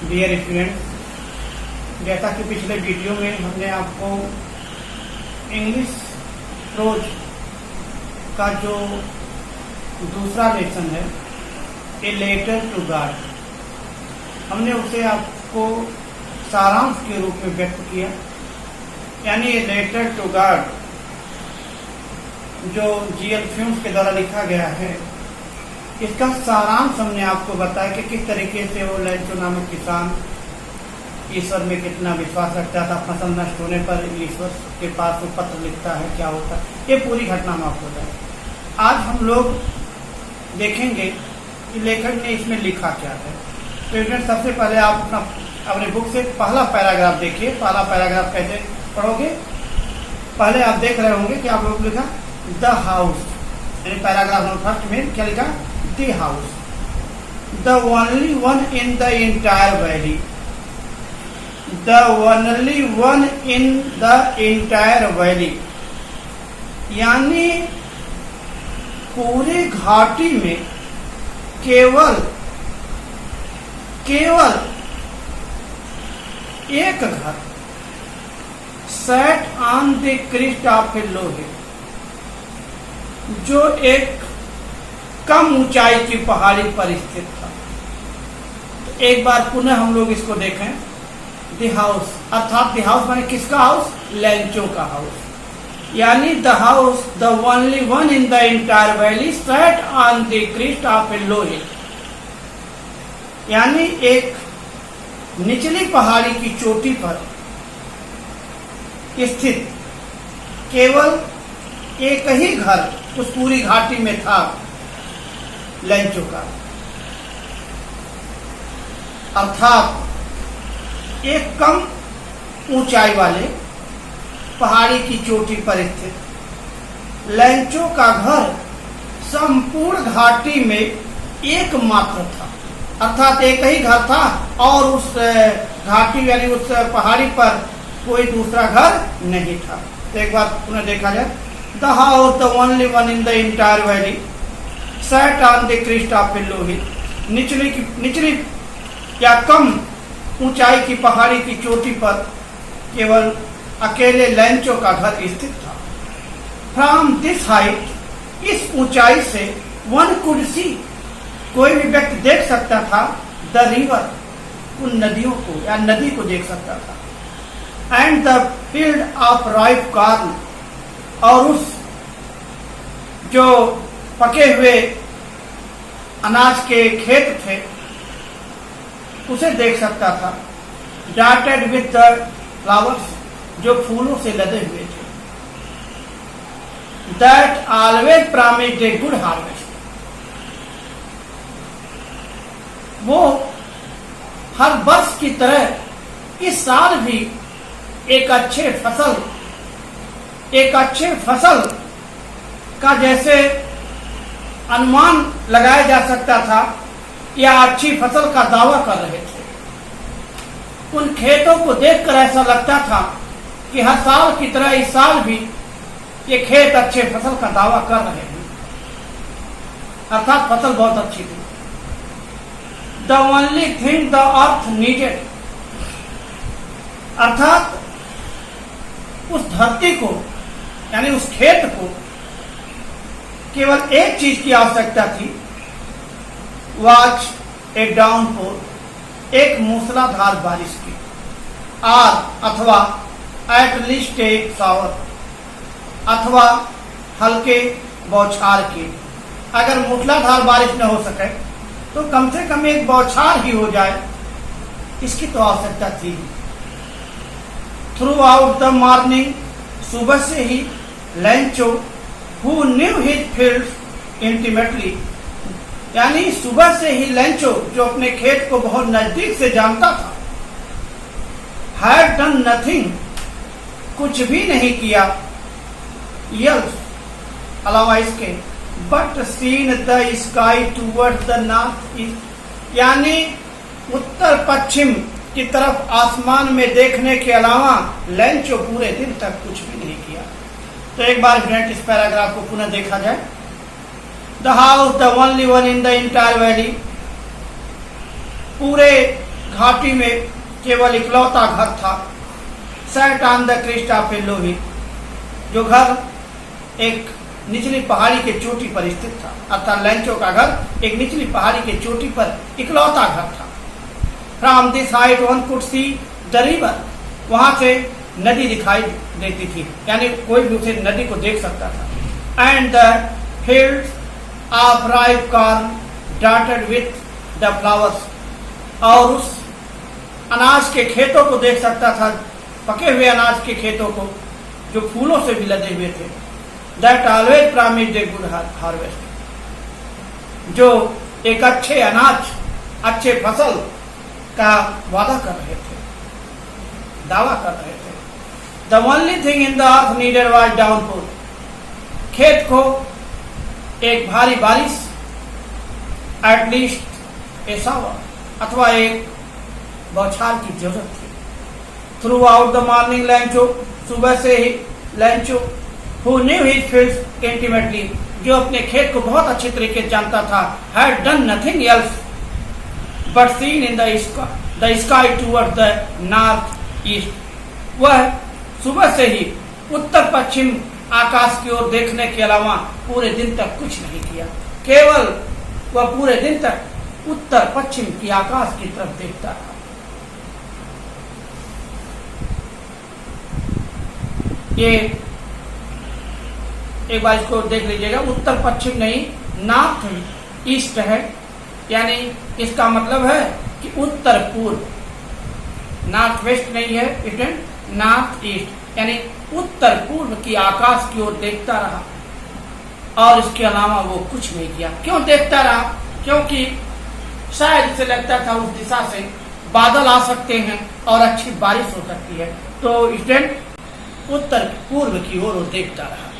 Dear students, जैसा कि पिछले वीडियो में हमने आपको इंग्लिश प्रोज का जो दूसरा लेसन है ए लेटर टू गॉड, हमने उसे आपको सारांश के रूप में व्यक्त किया। यानी ए लेटर टू गॉड जो जीएल फिल्म्स के द्वारा लिखा गया है, इसका सारांश हमने आपको बताया कि किस तरीके से वो लैंचो नामक किसान ईश्वर में कितना विश्वास रखता था। फसल नष्ट होने पर ईश्वर के पास वो पत्र लिखता है, क्या होता है, ये पूरी घटना हम आपको बताएं। आज हम लोग देखेंगे कि लेखक ने इसमें लिखा क्या है। तो सबसे पहले आप अपने बुक से पहला पैराग्राफ देखिए। पहला पैराग्राफ कैसे पढ़ोगे, पहले आप देख रहे होंगे कि आप लोग लिखा द हाउस, यानी पैराग्राफ नंबर फर्स्ट में क्या लिखा, the house, the only one in the entire valley, the only one in the entire valley, यानी पूरी घाटी में केवल एक घर, set on the crest of a लोहे, जो एक कम ऊंचाई की पहाड़ी पर स्थित था। तो एक बार पुनः हम लोग इसको देखें। द हाउस अर्थात द हाउस माने किसका हाउस, लैंचो का हाउस, यानी the house the only one in the entire valley set on the crest of a लोहे, यानी एक निचली पहाड़ी की चोटी पर स्थित केवल एक ही घर उस पूरी घाटी में था, लैंचो का। अर्थात एक कम ऊंचाई वाले पहाड़ी की चोटी पर स्थित लैंचो का घर संपूर्ण घाटी में एकमात्र था। अर्थात एक ही घर था और उस घाटी यानी उस पहाड़ी पर कोई दूसरा घर नहीं था। तो एक बार पुनः देखा जाए, the house the only one in the entire valley set on the crest of a लोहे, निचली या कम ऊंचाई की पहाड़ी की चोटी पर केवल अकेले लैंचो का घर स्थित था। फ्रॉम दिस हाइट, इस ऊंचाई से वन कुड सी, कोई भी व्यक्ति देख सकता था, द रिवर, उन नदियों को या नदी को देख सकता था, and the field of ripe corn, और उस जो पके हुए अनाज के खेत थे उसे देख सकता था, डॉटेड विद द फ्लावर्स, जो फूलों से लदे हुए थे, that always promised a good harvest, वो हर वर्ष की तरह इस साल भी एक अच्छे फसल का जैसे अनुमान लगाया जा सकता था या अच्छी फसल का दावा कर रहे थे। उन खेतों को देखकर ऐसा लगता था कि हर साल की तरह इस साल भी ये खेत अच्छे फसल का दावा कर रहे हैं, अर्थात फसल बहुत अच्छी थी। The only thing the earth needed, अर्थात उस धरती को यानी उस खेत को केवल एक चीज की आवश्यकता थी, वॉच ए डाउनपोर, एक मूसलाधार बारिश की, और अथवा एट लीस्ट ए शावर, अथवा हल्के बौछार की। अगर मूसलाधार बारिश न हो सके तो कम से कम एक बौछार ही हो जाए, इसकी तो आवश्यकता थी। थ्रू आउट द मॉर्निंग, सुबह से ही Lencho who knew his fields intimately, यानी सुबह से ही लैंचो जो अपने खेत को बहुत नजदीक से जानता था, हैड डन नथिंग, कुछ भी नहीं किया, यल्स अलावा इसके, but seen the sky toward the north east, यानी उत्तर पश्चिम की तरफ आसमान में देखने के अलावा लैंचो पूरे दिन तक कुछ भी नहीं किया। तो एक बार फ्रेंड इस पैराग्राफ को पुनः देखा जाए। The house the only one in the entire valley, पूरे घाटी में केवल इकलौता घर था, set on the crest of a लोही, जो घर एक निचली पहाड़ी के चोटी पर स्थित था। अर्थात लैंचो का घर एक निचली पहाड़ी के चोटी पर इकलौता घर था। From this height one could see the river, वहां से नदी दिखाई देती थी, यानी कोई भी उसे नदी को देख सकता था। And the fields of ripe corn dotted with the flowers, और उस अनाज के खेतों को देख सकता था, पके हुए अनाज के खेतों को जो फूलों से भी लदे हुए थे। That always promised a good harvest, जो एक अच्छे अनाज, अच्छे फसल का वादा कर रहे थे, दावा कर रहे थे। The only thing in the earth needed was downfall, खेत को एक भारी बारिश, एटलीस्ट ए शावर, अथवा एक बौछार की जरूरत थी। Throughout the morning Lencho, सुबह से ही Lencho, who knew his fields intimately, जो अपने खेत को बहुत अच्छे तरीके से जानता था, had done nothing else but seen in the sky towards the north east, वह सुबह से ही उत्तर पश्चिम आकाश की ओर देखने के अलावा पूरे दिन तक कुछ नहीं किया। केवल वह पूरे दिन तक उत्तर पश्चिम की आकाश की तरफ देखता रहा। ये एक बार इसको देख लीजिएगा, उत्तर पश्चिम नहीं, नॉर्थ ईस्ट है, यानी इसका मतलब है कि उत्तर पूर्व, नॉर्थ वेस्ट नहीं है, स्टूडेंट, नॉर्थ ईस्ट, यानी उत्तर पूर्व की आकाश की ओर देखता रहा और इसके अलावा वो कुछ नहीं किया। क्यों देखता रहा? क्योंकि शायद इसे लगता था उस दिशा से बादल आ सकते हैं और अच्छी बारिश हो सकती है। तो स्टूडेंट उत्तर पूर्व की ओर वो देखता रहा।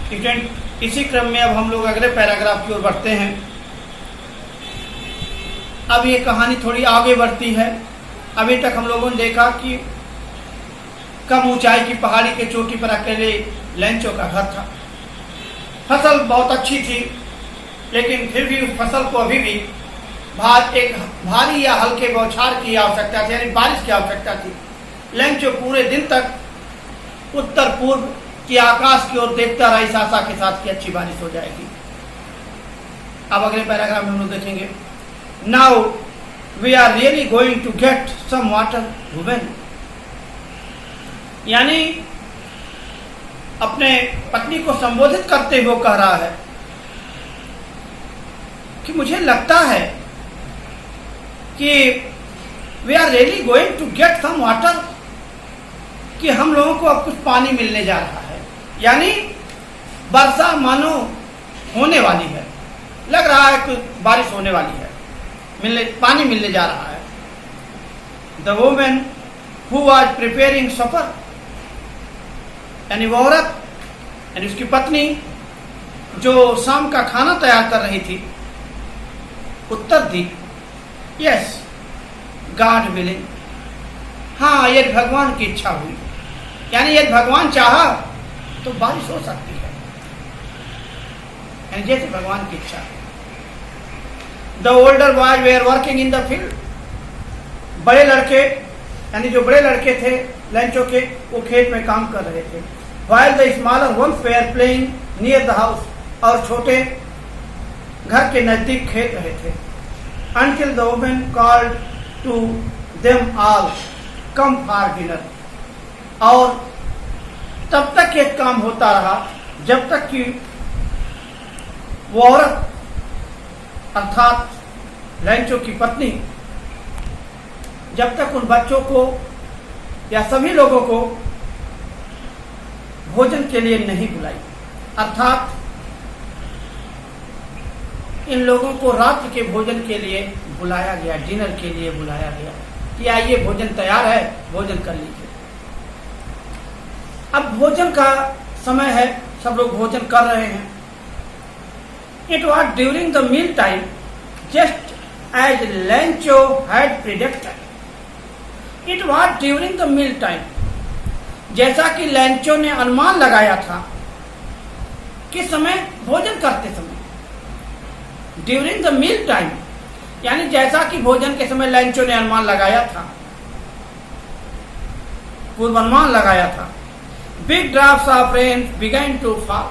स्टूडेंट इसी क्रम में अब हम लोग अगले पैराग्राफ की ओर बढ़ते हैं। अब ये कहानी थोड़ी आगे बढ़ती है। अभी तक हम लोगों ने देखा कि कम ऊंचाई की पहाड़ी के चोटी पर अकेले लैंचो का घर था। फसल बहुत अच्छी थी, लेकिन फिर भी उस फसल को अभी भी एक भारी या हल्के बौछार की आवश्यकता थी, यानी बारिश की आवश्यकता थी। लैंचो पूरे दिन तक उत्तर पूर्व की आकाश की ओर देखता रहा, इस आशा के साथ कि अच्छी बारिश हो जाएगी। अब अगले पैराग्राफ में हम लोग देखेंगे, now we are really going to get some water women, यानी अपने पत्नी को संबोधित करते हुए कह रहा है कि मुझे लगता है कि we are really going to get some water, कि हम लोगों को अब कुछ पानी मिलने जा रहा है, यानी वर्षा मानो होने वाली है, लग रहा है कुछ बारिश होने वाली है, पानी मिलने जा रहा है। The women who was preparing supper, यानी वो औरत यानी उसकी पत्नी जो शाम का खाना तैयार कर रही थी, उत्तर दी, यस गॉड विलिंग, हाँ यदि भगवान की इच्छा हुई, यानी यदि भगवान चाहा तो बारिश हो सकती है, यानी जैसे भगवान की इच्छा। The older boys were working in the field, बड़े लड़के यानी जो बड़े लड़के थे लैंचो के, वो खेत में काम कर रहे थे। while the smaller ones were playing near the house, और छोटे घर के नजदीक खेल रहे थे। until the woman called to them all come for dinner, और तब तक ये काम होता रहा जब तक कि वो औरत अर्थात लैंचो की पत्नी जब तक उन बच्चों को या सभी लोगों को भोजन के लिए नहीं बुलाई। अर्थात इन लोगों को रात्रि के भोजन के लिए बुलाया गया, डिनर के लिए बुलाया गया कि आइए भोजन तैयार है, भोजन कर लीजिए। अब भोजन का समय है, सब लोग भोजन कर रहे हैं। It was during the meal time just as Lencho had predicted. It was during the meal time, जैसा कि लैंचो ने अनुमान लगाया था, किस समय? भोजन करते समय। ड्यूरिंग द मील टाइम, यानी जैसा कि भोजन के समय लैंचो ने अनुमान लगाया था, पूर्वानुमान लगाया था, big drops of rain began to fall,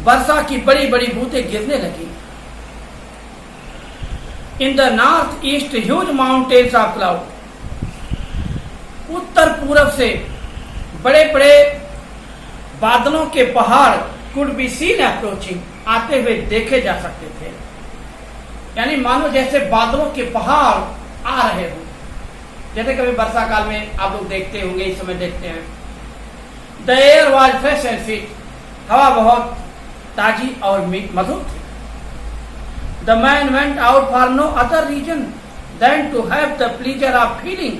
वर्षा की बड़ी बड़ी बूंदें गिरने लगी। In the north east huge mountains of cloud, उत्तर पूरब से बड़े बड़े बादलों के पहाड़ कुड बी सीन अप्रोचिंग, आते हुए देखे जा सकते थे। यानी मानो जैसे बादलों के पहाड़ आ रहे हो, जैसे कभी वर्षा काल में आप लोग देखते होंगे, इस समय देखते हैं। The air was fresh and sweet, हवा बहुत ताजी और मधुर थी। The man went out for no other reason than to have the pleasure of feeling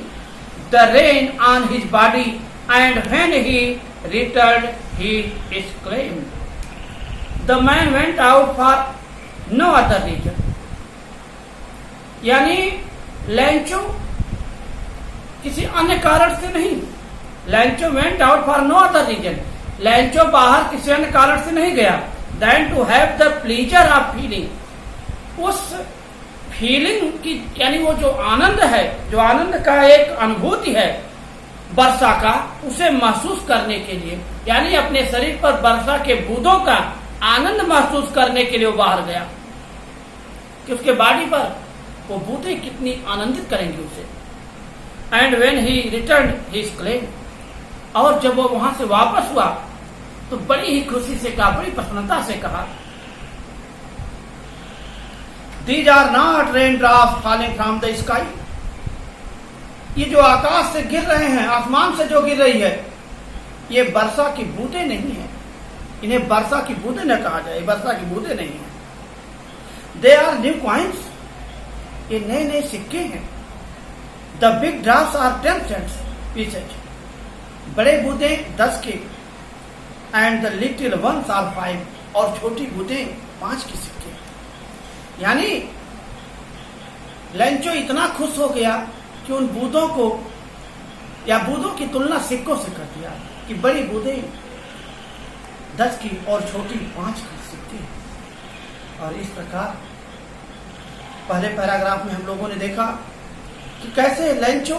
the rain on his body, and when he returned he exclaimed, the man went out for no other reason. यानी Lencho किसी अन्य कारण से नहीं, Lencho went out for no other reason, Lencho बाहर किसी अन्य कारण से नहीं गया, than to have the pleasure of feeling, उस फीलिंग की यानी वो जो आनंद है, जो आनंद का एक अनुभूति है वर्षा का, उसे महसूस करने के लिए, यानी अपने शरीर पर वर्षा के बूंदों का आनंद महसूस करने के लिए वो बाहर गया कि उसके बॉडी पर वो बूंदें कितनी आनंदित करेंगी उसे। And when he return he claim, और जब वो वहां से वापस हुआ तो बड़ी ही खुशी से कहा, बड़ी प्रसन्नता से कहा, these are not raindrops falling from the sky, ये जो आकाश से गिर रहे हैं, आसमान से जो गिर रही है, ये वर्षा की बूंदें नहीं है। इन्हें वर्षा की बूंदें न कहा जाए, वर्षा की बूंदें नहीं है। दे आर न्यू कॉइन्स, ये नए नए सिक्के हैं। The big drops are 10 cents pieces, बड़े बूंदें 10 के, and the little ones are 5, और छोटी बूंदें 5 के सिक्के। यानी लैंचो इतना खुश हो गया कि उन बूंदों को या बूंदों की तुलना सिक्कों से कर दिया कि बड़ी बूंदें 10 की और छोटी 5 की सिक्के। और इस प्रकार पहले पैराग्राफ में हम लोगों ने देखा कि कैसे लैंचो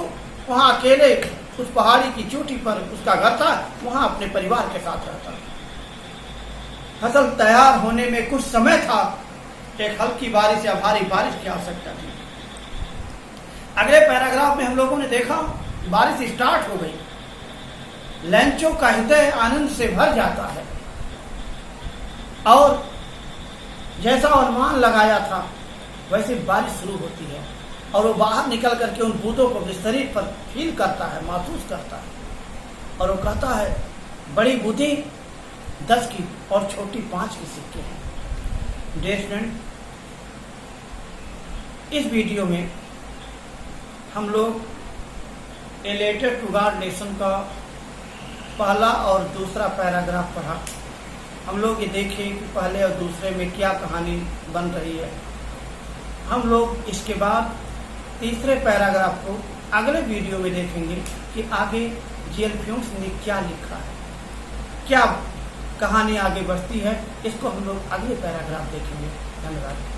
वहां अकेले उस पहाड़ी की चोटी पर, उसका घर था, वहां अपने परिवार के साथ रहता। फसल तैयार होने में कुछ समय था, एक हल्की बारिश या भारी बारिश की आवश्यकता थी। अगले पैराग्राफ में हम लोगों ने देखा बारिश स्टार्ट हो गई, लैंचो का हृदय आनंद से भर जाता है, और जैसा अनुमान लगाया था वैसे बारिश शुरू होती है, और वो बाहर निकल करके उन बूंदों को अपने शरीर पर फील करता है, महसूस करता है, और वो कहता है बड़ी बूंदें 10 की और छोटी 5 की सिक्के हैं। डियर स्टूडेंट, इस वीडियो में हम लोग a letter to God lesson का पहला और दूसरा पैराग्राफ पढ़ा। हम लोग ये देखें कि पहले और दूसरे में क्या कहानी बन रही है। हम लोग इसके बाद तीसरे पैराग्राफ को अगले वीडियो में देखेंगे कि आगे जीएल फ्यूम्स ने क्या लिखा है, क्या कहानी आगे बढ़ती है, इसको हम लोग अगले पैराग्राफ देखेंगे। धन्यवाद।